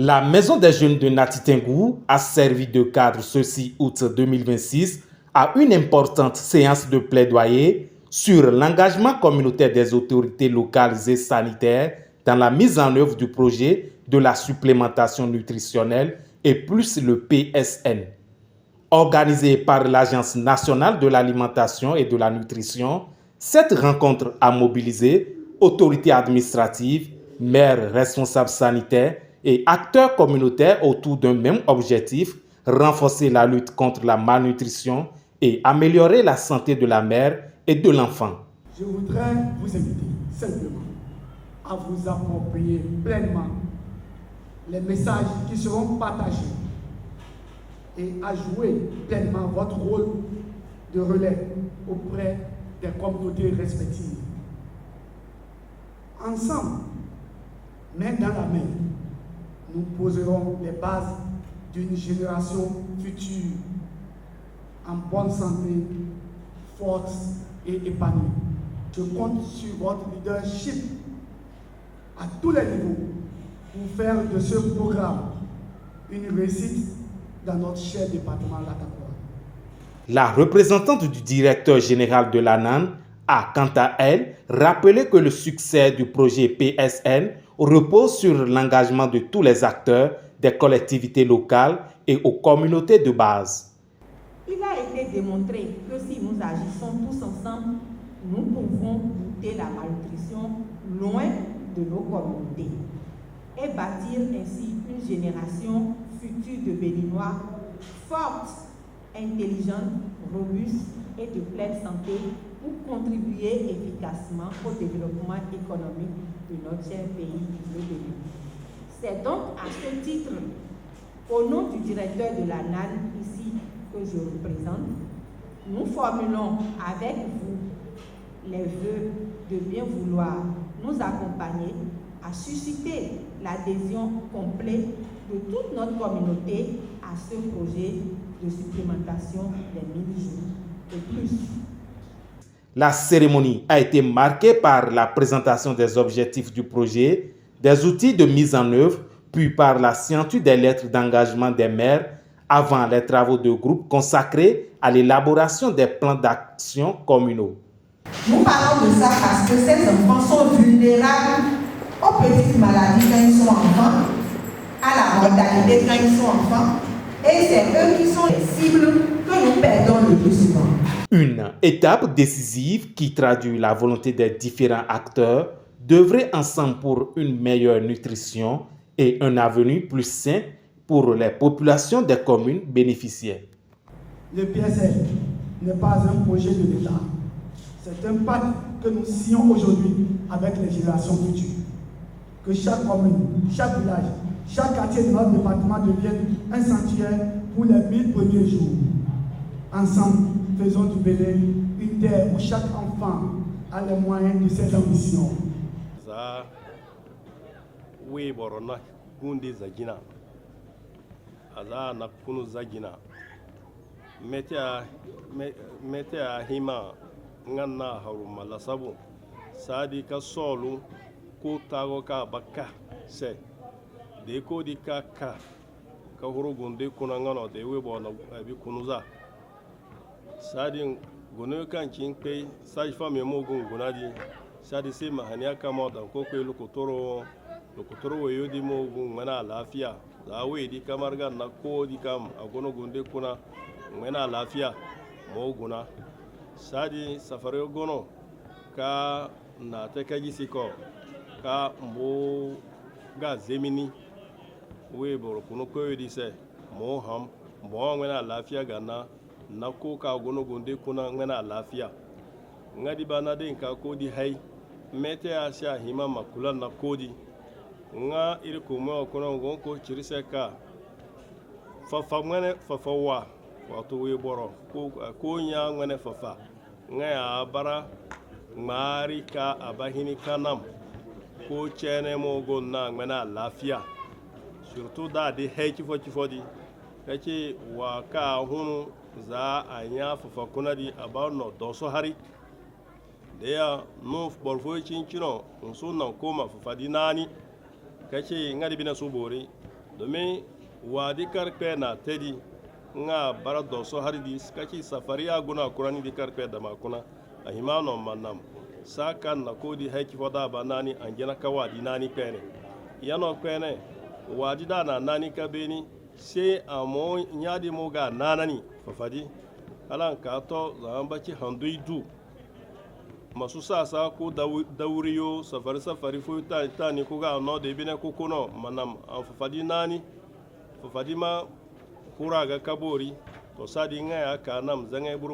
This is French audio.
La Maison des Jeunes de Natitingou a servi de cadre ce 6 août 2026 à une importante séance de plaidoyer sur l'engagement communautaire des autorités locales et sanitaires dans la mise en œuvre du projet de la supplémentation nutritionnelle et plus le PSN. Organisée par l'Agence nationale de l'alimentation et de la nutrition, cette rencontre a mobilisé autorités administratives, maires, responsables sanitaires et acteurs communautaires autour d'un même objectif, renforcer la lutte contre la malnutrition et améliorer la santé de la mère et de l'enfant. Je voudrais vous inviter simplement à vous approprier pleinement les messages qui seront partagés et à jouer pleinement votre rôle de relais auprès des communautés respectives. Ensemble, main dans la main, nous poserons les bases d'une génération future en bonne santé, forte et épanouie. Je compte sur votre leadership à tous les niveaux pour faire de ce programme une réussite dans notre cher département Latakora. La représentante du directeur général de l'ANAN a, quant à elle, rappelé que le succès du projet PSN repose sur l'engagement de tous les acteurs, des collectivités locales et aux communautés de base. Il a été démontré que si nous agissons tous ensemble, nous pouvons lutter la malnutrition loin de nos communautés et bâtir ainsi une génération future de Béninois forte, intelligente, robuste et de pleine santé pour contribuer efficacement au développement économique de notre cher pays, le Bénin. C'est donc à ce titre, au nom du directeur de la NAN ici que je représente, nous formulons avec vous les vœux de bien vouloir nous accompagner à susciter l'adhésion complète de toute notre communauté à ce projet de supplémentation des mini-jours et plus. La cérémonie a été marquée par la présentation des objectifs du projet, des outils de mise en œuvre, puis par la signature des lettres d'engagement des maires avant les travaux de groupe consacrés à l'élaboration des plans d'action communaux. Nous parlons de ça parce que ces enfants sont vulnérables aux petites maladies quand ils sont enfants, à la mortalité quand ils sont enfants, et c'est eux qui sont les cibles que nous perdons le plus souvent. Une étape décisive qui traduit la volonté des différents acteurs d'œuvrer ensemble pour une meilleure nutrition et un avenir plus sain pour les populations des communes bénéficiaires. Le PSN n'est pas un projet de l'État. C'est un pacte que nous signons aujourd'hui avec les générations futures. Que chaque commune, chaque village, chaque quartier de notre département devienne un sanctuaire pour les 1000 premiers jours. Ensemble, faisons du Bénin une terre où chaque enfant a les moyens de ses ambitions. Oui, Borona, Gundi Zagina. Aza Nakunu Zagina. Metea Hima Ngana Haruma Lasabu. Sadi Kasolu, Kutagoka Baka, se. Deko di Kaka. Kahuru Gundi Kunangano, de Webona Bikunuza. Sadi Gunukan Chinpe, Saj Fami Mogun Gunadi. Sadi se mahania kama da ko kwe lokotoro yodi mo ngana lafiya za we di kamar gan na ko di kam agono gunde kuna ngana lafiya mo guna sadi safare gono ka na te kaji siko ka mbo ga zemini we boro kuno ko yodi se mo ham mo ngana lafiya ganna na ko ka agono gunde kuna ngana lafiya ngadi bana de ka ko di hay mete ya sha hima makula na kodi nga iri kuma kono gonko chirise ka fafa ngene fafa wa wato we boro ko nya ngene fafa nga ya bara mari ka abahini kanam ko chene mo gonna ngena lafiya surtout da de heki fodi kace wa ka hunu za anya fafa kuna di abano doso hari deya no borfo cincino so nan koma fafadi nani kace ngadi bina so bore domin wadi karpe na tedi nga bara doso haridi skaki safari ya guna kurani di karpe da makuna a himano manam saka na kodi haiki foda ba nani angena ka wadi nani pene yano pene wadi da na nani ka beni sai amo nyadi mo ga nanani fafadi alan ka to zambaci handuidu masu sasa ko dauriyo safari fo ta ni ko ga no de bine ko kono manam an fafadi nani fafadi ma kura ga kabori to sadi nga ya kanam zangai